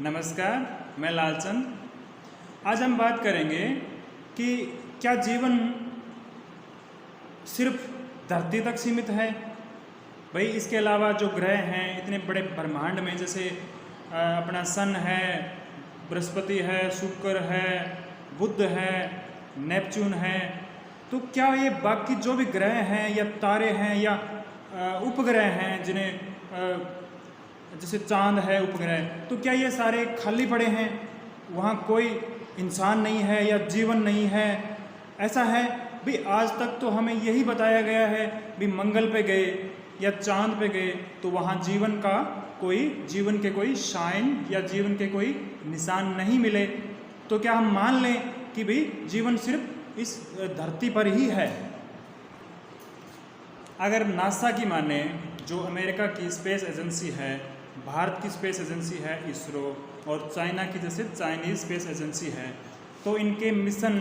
नमस्कार, मैं लालचंद। आज हम बात करेंगे कि क्या जीवन सिर्फ धरती तक सीमित है। भाई इसके अलावा जो ग्रह हैं इतने बड़े ब्रह्मांड में, जैसे अपना सन है, बृहस्पति है, शुक्र है, बुध है, नेपच्यून है, तो क्या ये बाकी जो भी ग्रह हैं या तारे हैं या उपग्रह हैं, जिन्हें जैसे चांद है उपग्रह, तो क्या ये सारे खाली पड़े हैं, वहाँ कोई इंसान नहीं है या जीवन नहीं है? ऐसा है भी आज तक तो हमें यही बताया गया है भी मंगल पे गए या चांद पे गए तो वहाँ जीवन के कोई शाइन या जीवन के कोई निशान नहीं मिले। तो क्या हम मान लें कि भाई जीवन सिर्फ इस धरती पर ही है? अगर नासा की माने, जो अमेरिका की स्पेस एजेंसी है, भारत की स्पेस एजेंसी है इसरो, और चाइना की जैसे चाइनीज स्पेस एजेंसी है, तो इनके मिशन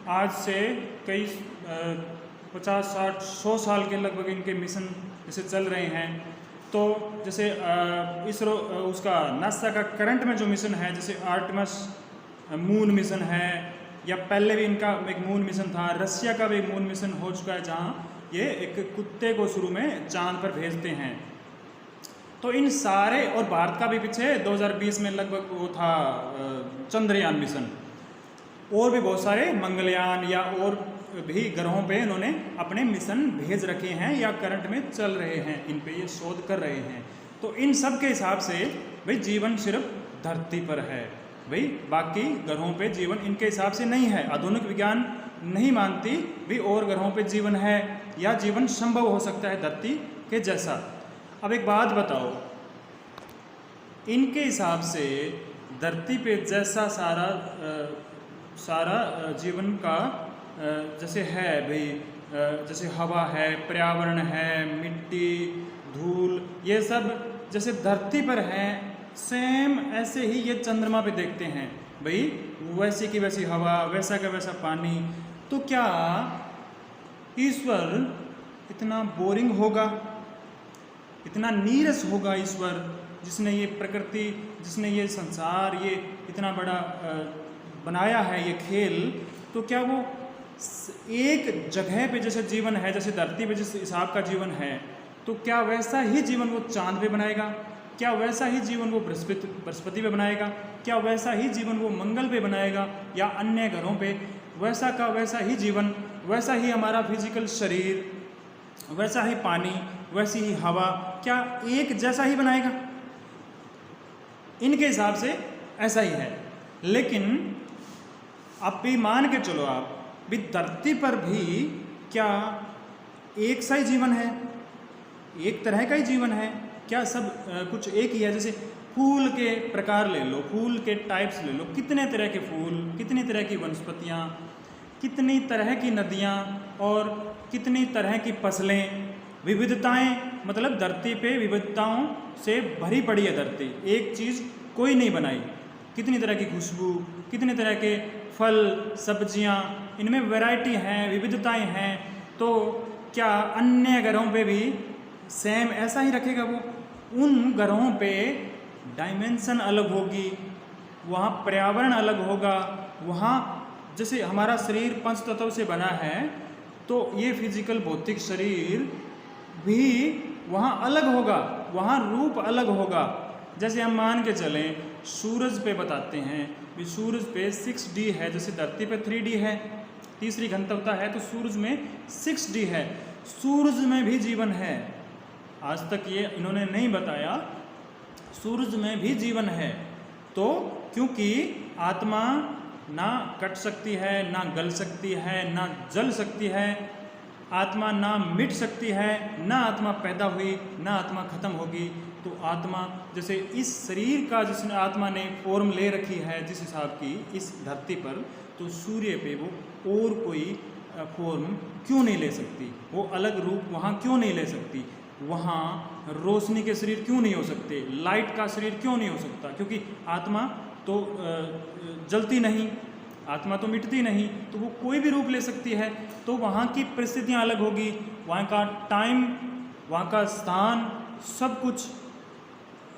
आज से कई 50-60-100 साल के लगभग इनके मिशन जैसे चल रहे हैं। तो जैसे इसरो उसका नासा का करंट में जो मिशन है, जैसे आर्टेमिस मून मिशन है, या पहले भी इनका एक मून मिशन था, रसिया का भी एक मून मिशन हो चुका है जहाँ ये एक कुत्ते को शुरू में चांद पर भेजते हैं। तो इन सारे, और भारत का भी पीछे 2020 में लगभग वो था चंद्रयान मिशन, और भी बहुत सारे मंगलयान या और भी ग्रहों पे इन्होंने अपने मिशन भेज रखे हैं या करंट में चल रहे हैं, इन पे ये शोध कर रहे हैं। तो इन सब के हिसाब से भाई जीवन सिर्फ धरती पर है, भाई बाकी ग्रहों पे जीवन इनके हिसाब से नहीं है। आधुनिक विज्ञान नहीं मानती भी और ग्रहों पे जीवन है या जीवन संभव हो सकता है धरती के जैसा। अब एक बात बताओ, इनके हिसाब से धरती पे जैसा सारा जीवन का जैसे है भाई, जैसे हवा है, पर्यावरण है, मिट्टी, धूल, ये सब जैसे धरती पर है, सेम ऐसे ही ये चंद्रमा पे देखते हैं भाई, वैसी की वैसी हवा, वैसा का वैसा पानी। तो क्या ईश्वर इतना बोरिंग होगा, इतना नीरस होगा ईश्वर, जिसने ये प्रकृति, जिसने ये संसार, ये इतना बड़ा बनाया है ये खेल? तो क्या वो एक जगह पे जैसे जीवन है, जैसे धरती पे जिस हिसाब का जीवन है, तो क्या वैसा ही जीवन वो चांद पे बनाएगा? क्या वैसा ही जीवन वो बृहस्पति पे बनाएगा? क्या वैसा ही जीवन वो मंगल पे बनाएगा या अन्य ग्रहों पे? वैसा का वैसा ही जीवन, वैसा ही हमारा फिजिकल शरीर, वैसा ही पानी, वैसी ही हवा, क्या एक जैसा ही बनाएगा? इनके हिसाब से ऐसा ही है। लेकिन आप भी मान के चलो, आप भी धरती पर भी क्या एक सा ही जीवन है, एक तरह का ही जीवन है? क्या सब कुछ एक ही है? जैसे फूल के प्रकार ले लो, फूल के टाइप्स ले लो, कितने तरह के फूल, कितनी तरह की वनस्पतियाँ, कितनी तरह की नदियाँ और कितनी तरह की फसलें, विविधताएं, मतलब धरती पे विविधताओं से भरी पड़ी है धरती, एक चीज़ कोई नहीं बनाई। कितनी तरह की खुशबू, कितने तरह के फल, सब्जियां, इनमें वैरायटी हैं, विविधताएं हैं। तो क्या अन्य ग्रहों पे भी सेम ऐसा ही रखेगा वो? उन ग्रहों पे डायमेंशन अलग होगी, वहाँ पर्यावरण अलग होगा, वहाँ जैसे हमारा शरीर पंच तत्व से बना है, तो ये फिजिकल भौतिक शरीर भी वहाँ अलग होगा, वहाँ रूप अलग होगा। जैसे हम मान के चलें, सूरज पे बताते हैं भी सूरज पे 6D है, जैसे धरती पे 3D है, तीसरी घनत्वता है, तो सूरज में 6D है। सूरज में भी जीवन है, आज तक ये इन्होंने नहीं बताया, सूरज में भी जीवन है। तो क्योंकि आत्मा ना कट सकती है, ना गल सकती है, ना जल सकती है, आत्मा ना मिट सकती है, ना आत्मा पैदा हुई, ना आत्मा खत्म होगी। तो आत्मा जैसे इस शरीर का जिसने आत्मा ने फॉर्म ले रखी है जिस हिसाब की इस धरती पर, तो सूर्य पे वो और कोई फॉर्म क्यों नहीं ले सकती? वो अलग रूप वहाँ क्यों नहीं ले सकती? वहाँ रोशनी के शरीर क्यों नहीं हो सकते? लाइट का शरीर क्यों नहीं हो सकता? क्योंकि आत्मा तो जलती नहीं, आत्मा तो मिटती नहीं, तो वो कोई भी रूप ले सकती है। तो वहाँ की परिस्थितियाँ अलग होगी, वहाँ का टाइम, वहाँ का स्थान, सब कुछ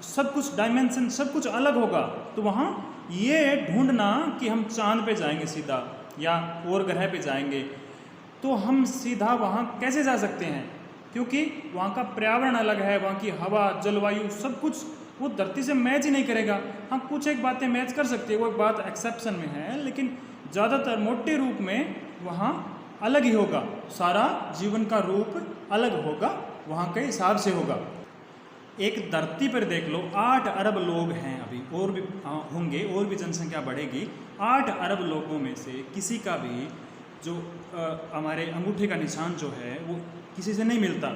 सब कुछ डायमेंशन सब कुछ अलग होगा, तो वहाँ ये ढूंढना कि हम चांद पे जाएंगे सीधा या और ग्रह पे जाएंगे, तो हम सीधा वहाँ कैसे जा सकते हैं, क्योंकि वहाँ का पर्यावरण अलग है, वहाँ की हवा जलवायु सब कुछ वो धरती से मैच ही नहीं करेगा। हाँ कुछ एक बातें मैच कर सकती है, वो एक बात एक्सेप्शन में है, लेकिन ज़्यादातर मोटे रूप में वहाँ अलग ही होगा, सारा जीवन का रूप अलग होगा, वहाँ के हिसाब से होगा। एक धरती पर देख लो 8 अरब लोग हैं अभी, और भी होंगे, और भी जनसंख्या बढ़ेगी। 8 अरब लोगों में से किसी का भी जो हमारे अंगूठे का निशान जो है वो किसी से नहीं मिलता,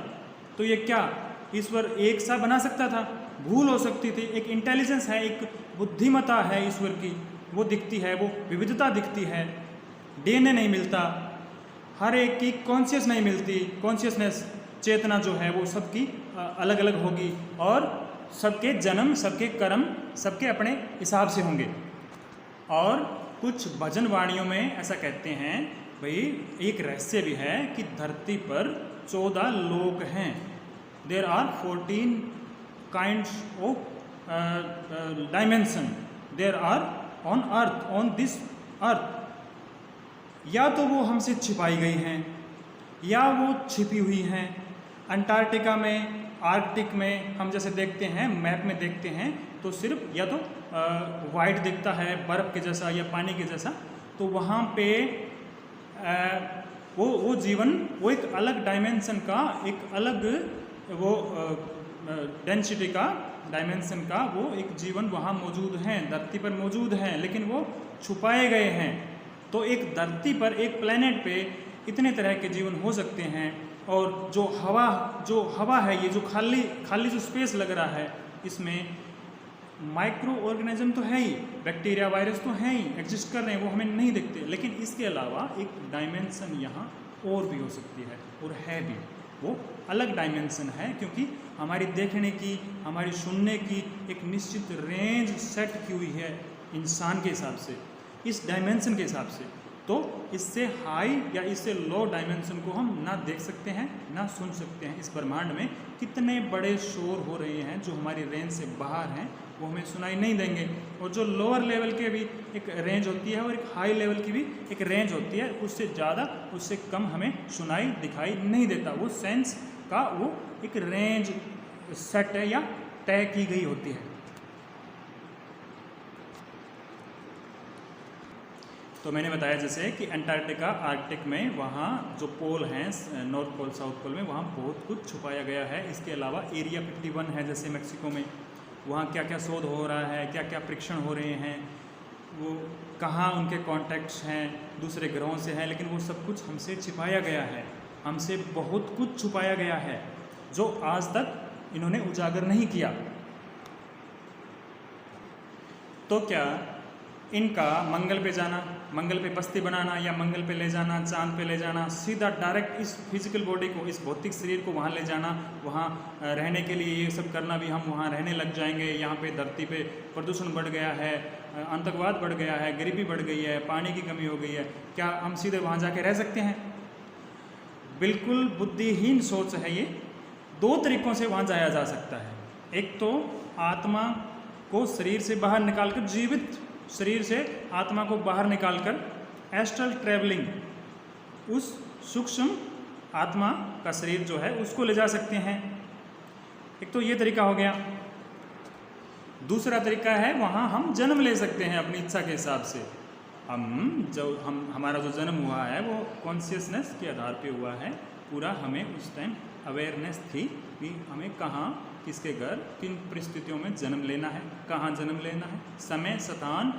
तो ये क्या ईश्वर एक सा बना सकता था? भूल हो सकती थी। एक इंटेलिजेंस है, एक बुद्धिमत्ता है ईश्वर की, वो दिखती है, वो विविधता दिखती है। डीएनए नहीं मिलता, हर एक की कॉन्शियस नहीं मिलती, कॉन्शियसनेस चेतना जो है वो सबकी अलग अलग होगी, और सबके जन्म सबके कर्म सबके अपने हिसाब से होंगे। और कुछ भजन वाणियों में ऐसा कहते हैं, भाई एक रहस्य भी है कि धरती पर 14 लोक हैं। There are 14 kinds of dimension there are on earth, on this earth. या तो वो हमसे छिपाई गई हैं या वो छिपी हुई हैं। अंटार्कटिका में, आर्कटिक में हम जैसे देखते हैं, मैप में देखते हैं, तो सिर्फ या तो वाइट दिखता है बर्फ़ के जैसा या पानी के जैसा, तो वहाँ पे वो जीवन, वो एक अलग डायमेंशन का, एक अलग वो डेंसिटी का, डायमेंशन का वो एक जीवन वहाँ मौजूद हैं, धरती पर मौजूद हैं, लेकिन वो छुपाए गए हैं। तो एक धरती पर, एक प्लेनेट पे इतने तरह के जीवन हो सकते हैं। और जो हवा है, ये जो खाली जो स्पेस लग रहा है, इसमें माइक्रो ऑर्गेनिज्म तो है ही, बैक्टीरिया वायरस तो हैं ही, एग्जिस्ट कर रहे हैं, वो हमें नहीं दिखते, लेकिन इसके अलावा एक डायमेंशन यहाँ और भी हो सकती है, और है भी। वो अलग डायमेंशन है, क्योंकि हमारी देखने की, हमारी सुनने की एक निश्चित रेंज सेट की हुई है इंसान के हिसाब से, इस डायमेंशन के हिसाब से। तो इससे हाई या इससे लो डायमेंशन को हम ना देख सकते हैं ना सुन सकते हैं। इस ब्रह्मांड में कितने बड़े शोर हो रहे हैं जो हमारी रेंज से बाहर हैं, वो हमें सुनाई नहीं देंगे। और जो लोअर लेवल के भी एक रेंज होती है और एक हाई लेवल की भी एक रेंज होती है, उससे ज़्यादा उससे कम हमें सुनाई दिखाई नहीं देता। वो सेंस का वो एक रेंज सेट है या तय की गई होती है। तो मैंने बताया जैसे कि अंटार्कटिका, आर्कटिक में वहाँ जो पोल हैं, नॉर्थ पोल साउथ पोल में, वहाँ बहुत कुछ छुपाया गया है। इसके अलावा एरिया 51 है जैसे मैक्सिको में, वहाँ क्या क्या शोध हो रहा है, क्या क्या परीक्षण हो रहे हैं, वो कहाँ उनके कॉन्टैक्ट्स हैं दूसरे ग्रहों से हैं, लेकिन वो सब कुछ हमसे छिपाया गया है। हमसे बहुत कुछ छुपाया गया है जो आज तक इन्होंने उजागर नहीं किया। तो क्या इनका मंगल पे जाना, मंगल पे बस्ती बनाना या मंगल पे ले जाना, चांद पे ले जाना, सीधा डायरेक्ट इस फिजिकल बॉडी को, इस भौतिक शरीर को वहाँ ले जाना, वहाँ रहने के लिए ये सब करना भी, हम वहाँ रहने लग जाएंगे। यहाँ पे धरती पे प्रदूषण बढ़ गया है, आतंकवाद बढ़ गया है, गरीबी बढ़ गई है, पानी की कमी हो गई है, क्या हम सीधे वहाँ जाके रह सकते हैं? बिल्कुल बुद्धिहीन सोच है ये। 2 तरीक़ों से वहाँ जाया जा सकता है। एक तो आत्मा को शरीर से बाहर निकालकर, जीवित शरीर से आत्मा को बाहर निकालकर एस्ट्रल ट्रैवलिंग, उस सूक्ष्म आत्मा का शरीर जो है उसको ले जा सकते हैं। एक तो ये तरीका हो गया। दूसरा तरीका है वहाँ हम जन्म ले सकते हैं अपनी इच्छा के हिसाब से। हमारा जो जन्म हुआ है वो कॉन्शियसनेस के आधार पे हुआ है पूरा। हमें उस टाइम अवेयरनेस थी कि हमें कहाँ, किसके घर, किन परिस्थितियों में जन्म लेना है, कहाँ जन्म लेना है, समय, स्थान,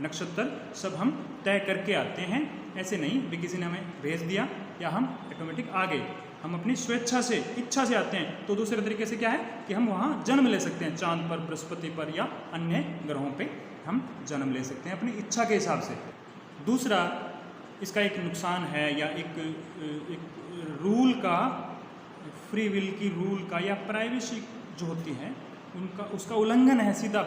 नक्षत्र सब हम तय करके आते हैं। ऐसे नहीं भी किसी ने हमें भेज दिया या हम ऑटोमेटिक आ गए, हम अपनी स्वेच्छा से, इच्छा से आते हैं। तो दूसरे तरीके से क्या है कि हम वहाँ जन्म ले सकते हैं, चांद पर, बृहस्पति पर या अन्य ग्रहों पे हम जन्म ले सकते हैं अपनी इच्छा के हिसाब से। दूसरा इसका एक नुकसान है या एक रूल का, फ्री विल की रूल का या प्राइवेसी जो होती है उनका, उसका उल्लंघन है सीधा।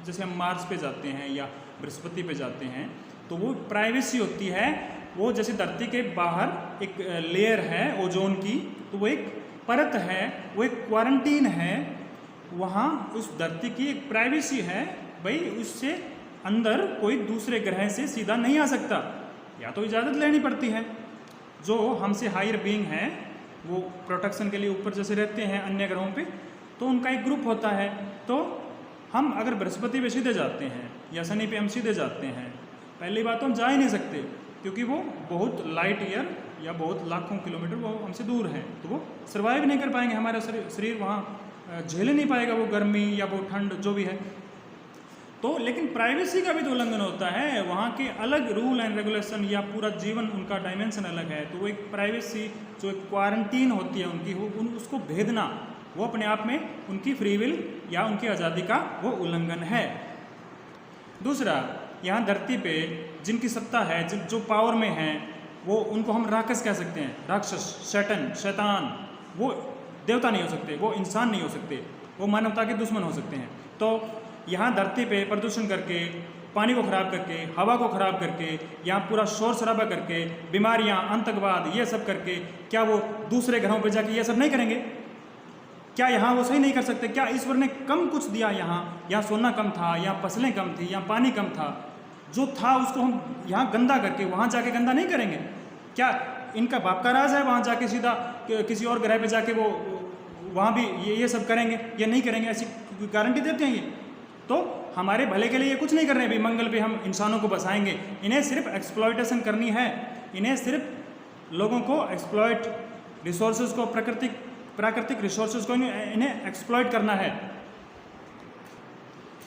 जैसे हम मार्स पे जाते हैं या बृहस्पति पे जाते हैं तो वो प्राइवेसी होती है। वो जैसे धरती के बाहर एक लेयर है ओजोन की, तो वो एक परत है, वो एक क्वारंटीन है वहाँ उस धरती की एक प्राइवेसी है, भाई उससे अंदर कोई दूसरे ग्रह से सीधा नहीं आ सकता, या तो इजाज़त लेनी पड़ती है। जो हमसे हायर बीइंग है वो प्रोटेक्शन के लिए ऊपर जैसे रहते हैं अन्य ग्रहों पे, तो उनका एक ग्रुप होता है। तो हम अगर बृहस्पति पे सीधे जाते हैं या शनि पे हम सीधे जाते हैं, पहली बात तो हम जा ही नहीं सकते, क्योंकि वो बहुत लाइट ईयर या बहुत लाखों किलोमीटर वो हमसे दूर है, तो वो सर्वाइव नहीं कर पाएंगे, हमारा शरीर वहाँ झेल नहीं पाएगा वो गर्मी या वो ठंड जो भी है। तो लेकिन प्राइवेसी का भी तो उल्लंघन होता है, वहाँ के अलग रूल एंड रेगुलेशन या पूरा जीवन उनका डायमेंशन अलग है, तो वो एक प्राइवेसी जो एक क्वारंटीन होती है उनकी, वो उसको भेदना वो अपने आप में उनकी फ्री विल या उनकी आज़ादी का वो उल्लंघन है। दूसरा, यहाँ धरती पे जिनकी सत्ता है, जो पावर में हैं, वो उनको हम राक्षस कह सकते हैं, राक्षस, शैतान। वो देवता नहीं हो सकते, वो इंसान नहीं हो सकते, वो मानवता के दुश्मन हो सकते हैं। तो यहाँ धरती पे प्रदूषण करके, पानी को ख़राब करके, हवा को ख़राब करके, यहाँ पूरा शोर शराबा करके, बीमारियाँ, आतंकवाद, ये सब करके, क्या वो दूसरे ग्रहों पे जाके ये सब नहीं करेंगे? क्या यहाँ वो सही नहीं कर सकते? क्या ईश्वर ने कम कुछ दिया? यहाँ सोना कम था, यहाँ फसलें कम थी, यहाँ पानी कम था, जो था उसको हम यहाँ गंदा करके वहाँ जाके गंदा नहीं करेंगे? क्या इनका बाप का राज है वहाँ जाके सीधा किसी और ग्रह पे जाके वो वहाँ भी ये सब करेंगे या नहीं करेंगे? ऐसी गारंटी देते हैं ये? तो हमारे भले के लिए ये कुछ नहीं कर रहे हैं, भाई मंगल पे हम इंसानों को बसाएंगे। इन्हें सिर्फ एक्सप्लॉयटेशन करनी है, इन्हें सिर्फ लोगों को एक्सप्लॉयट, रिसोर्सेज को, प्राकृतिक रिसोर्सेज को इन्हें एक्सप्लॉयट करना है।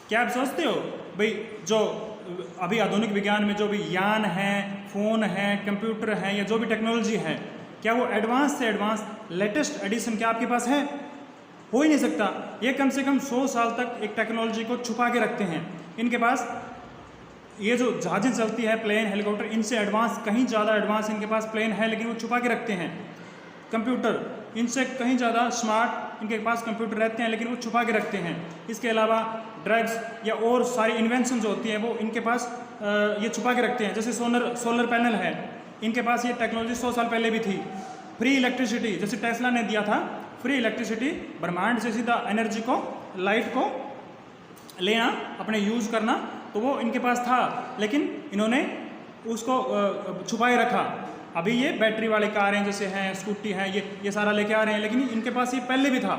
क्या आप सोचते हो भाई जो अभी आधुनिक विज्ञान में जो भी यान है, फ़ोन है, कंप्यूटर है, या जो भी टेक्नोलॉजी है, क्या वो एडवांस से एडवांस लेटेस्ट एडिशन क्या आपके पास है? हो ही नहीं सकता। ये कम से कम 100 साल तक एक टेक्नोलॉजी को छुपा के रखते हैं। इनके पास ये जो जहाज़ें चलती है, प्लेन, हेलीकॉप्टर, इनसे एडवांस, कहीं ज़्यादा एडवांस इनके पास प्लेन है, लेकिन वो छुपा के रखते हैं। कंप्यूटर, इनसे कहीं ज़्यादा स्मार्ट इनके पास कंप्यूटर रहते हैं, लेकिन वो छुपा के रखते हैं। इसके अलावा ड्रग्स या और सारी इन्वेंशन जो होती हैं वो इनके पास ये छुपा के रखते हैं। जैसे सोलर पैनल है, इनके पास ये टेक्नोलॉजी 100 साल पहले भी थी। फ्री इलेक्ट्रिसिटी, जैसे टेस्ला ने दिया था, फ्री इलेक्ट्रिसिटी, ब्रह्मांड से सीधा एनर्जी को, लाइट को लेना, अपने यूज़ करना, तो वो इनके पास था, लेकिन इन्होंने उसको छुपाए रखा। अभी ये बैटरी वाली कारें जैसे हैं, स्कूटी हैं, ये सारा लेके आ रहे हैं, लेकिन इनके पास ये पहले भी था,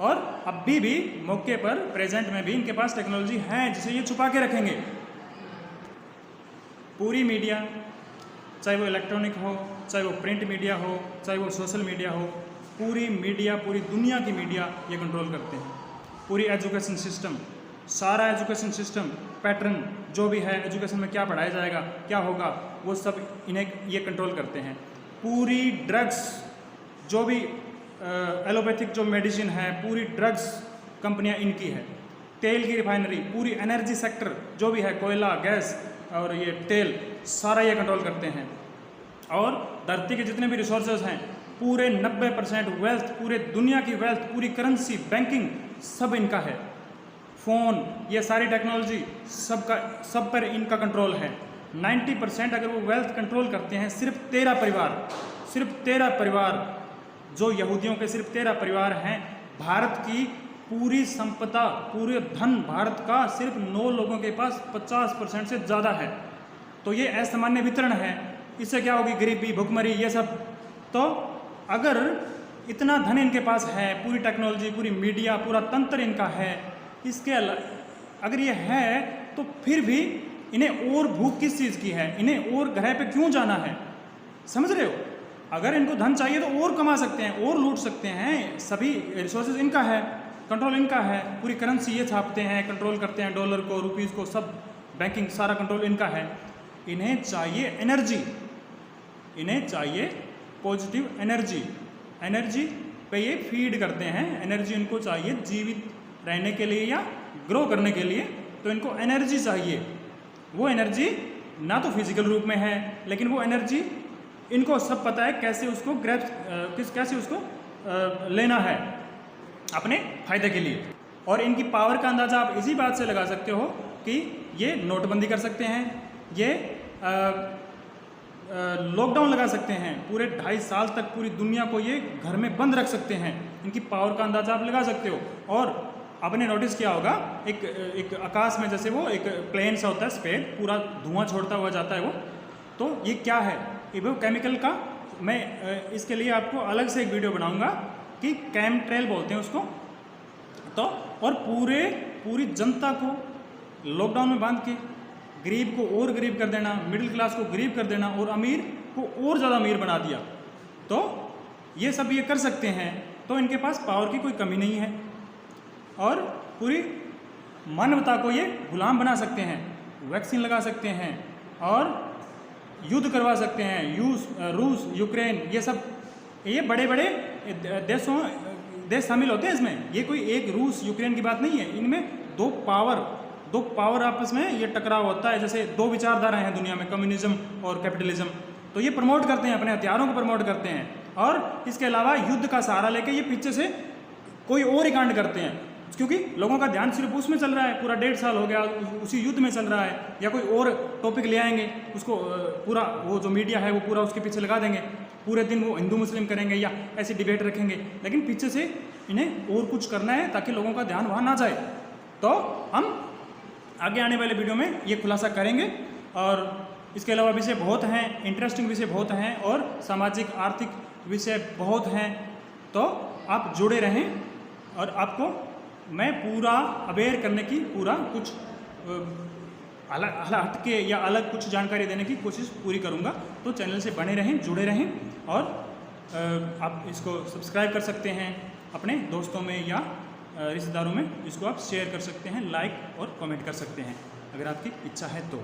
और अभी भी मौके पर, प्रेजेंट में भी इनके पास टेक्नोलॉजी है जिसे ये छुपा के रखेंगे। पूरी मीडिया, चाहे वो इलेक्ट्रॉनिक हो, चाहे वो प्रिंट मीडिया हो, चाहे वो सोशल मीडिया हो, पूरी मीडिया, पूरी दुनिया की मीडिया ये कंट्रोल करते हैं। पूरी एजुकेशन सिस्टम, सारा एजुकेशन सिस्टम, पैटर्न जो भी है, एजुकेशन में क्या पढ़ाया जाएगा, क्या होगा, वो सब इन्हें ये कंट्रोल करते हैं। पूरी ड्रग्स, जो भी एलोपैथिक जो मेडिसिन है, पूरी ड्रग्स कंपनियां इनकी है। तेल की रिफाइनरी, पूरी एनर्जी सेक्टर जो भी है, कोयला, गैस और ये तेल, सारा ये कंट्रोल करते हैं। और धरती के जितने भी रिसोर्सेज हैं, पूरे 90% वेल्थ, पूरे दुनिया की वेल्थ, पूरी करेंसी, बैंकिंग, सब इनका है। फ़ोन, ये सारी टेक्नोलॉजी सब पर इनका कंट्रोल है। 90% अगर वो वेल्थ कंट्रोल करते हैं, सिर्फ 13 परिवार जो यहूदियों के सिर्फ 13 परिवार हैं। भारत की पूरी संपदा, पूरे धन भारत का सिर्फ 9 लोगों के पास 50% से ज़्यादा है। तो ये असामान्य वितरण है, इससे क्या होगी? गरीबी, भुखमरी, ये सब। तो अगर इतना धन इनके पास है, पूरी टेक्नोलॉजी, पूरी मीडिया, पूरा तंत्र इनका है, इसके अगर ये है तो फिर भी इन्हें और भूख किस चीज़ की है? इन्हें और ग्रह पे क्यों जाना है? समझ रहे हो? अगर इनको धन चाहिए तो और कमा सकते हैं, और लूट सकते हैं। सभी रिसोर्सेज इनका है, कंट्रोल इनका है, पूरी करेंसी ये छापते हैं, कंट्रोल करते हैं, डॉलर को, रुपीज़ को, सब बैंकिंग, सारा कंट्रोल इनका है। इन्हें चाहिए एनर्जी, इन्हें चाहिए पॉजिटिव एनर्जी पे ये फीड करते हैं। एनर्जी इनको चाहिए जीवित रहने के लिए या ग्रो करने के लिए, तो इनको एनर्जी चाहिए। वो एनर्जी ना तो फिजिकल रूप में है, लेकिन वो एनर्जी इनको सब पता है कैसे उसको कैसे उसको लेना है अपने फायदे के लिए। और इनकी पावर का अंदाज़ा आप इसी बात से लगा सकते हो कि ये नोटबंदी कर सकते हैं, ये लॉकडाउन लगा सकते हैं, पूरे 2.5 साल तक पूरी दुनिया को ये घर में बंद रख सकते हैं। इनकी पावर का अंदाज़ा आप लगा सकते हो। और आपने नोटिस किया होगा एक आकाश में जैसे वो एक प्लेन सा होता है स्पेड, पूरा धुआं छोड़ता हुआ जाता है वो, तो ये क्या है, ये वो केमिकल का, मैं इसके लिए आपको अलग से एक वीडियो बनाऊंगा कि केमट्रेल बोलते हैं उसको। तो और पूरी जनता को लॉकडाउन में बांध के गरीब को और गरीब कर देना, मिडिल क्लास को गरीब कर देना और अमीर को और ज़्यादा अमीर बना दिया। तो ये सब ये कर सकते हैं, तो इनके पास पावर की कोई कमी नहीं है और पूरी मानवता को ये गुलाम बना सकते हैं, वैक्सीन लगा सकते हैं और युद्ध करवा सकते हैं। रूस यूक्रेन ये सब, ये बड़े बड़े देश शामिल होते हैं इसमें। ये कोई एक रूस यूक्रेन की बात नहीं है, इनमें दो पावर आपस में ये टकराव होता है। जैसे दो विचारधारा हैं दुनिया में, कम्युनिज्म और कैपिटलिज्म, तो ये प्रमोट करते हैं, अपने हथियारों को प्रमोट करते हैं और इसके अलावा युद्ध का सहारा लेके ये पीछे से कोई और ही कांड करते हैं, क्योंकि लोगों का ध्यान सिर्फ उसमें चल रहा है। पूरा 1.5 साल हो गया उसी युद्ध में चल रहा है, या कोई और टॉपिक ले आएंगे उसको, पूरा वो जो मीडिया है वो पूरा उसके पीछे लगा देंगे, पूरे दिन वो हिंदू मुस्लिम करेंगे या ऐसी डिबेट रखेंगे, लेकिन पीछे से इन्हें और कुछ करना है ताकि लोगों का ध्यान वहाँ ना जाए। तो हम आगे आने वाले वीडियो में ये खुलासा करेंगे और इसके अलावा विषय बहुत हैं, इंटरेस्टिंग विषय बहुत हैं और सामाजिक आर्थिक विषय बहुत हैं। तो आप जुड़े रहें और आपको मैं पूरा अवेयर करने की, पूरा कुछ अलग हटके या अलग कुछ जानकारी देने की कोशिश पूरी करूँगा। तो चैनल से बने रहें, जुड़े रहें और आप इसको सब्सक्राइब कर सकते हैं अपने दोस्तों में या रिश्तेदारों में, इसको आप शेयर कर सकते हैं, लाइक और कमेंट कर सकते हैं अगर आपकी इच्छा है तो।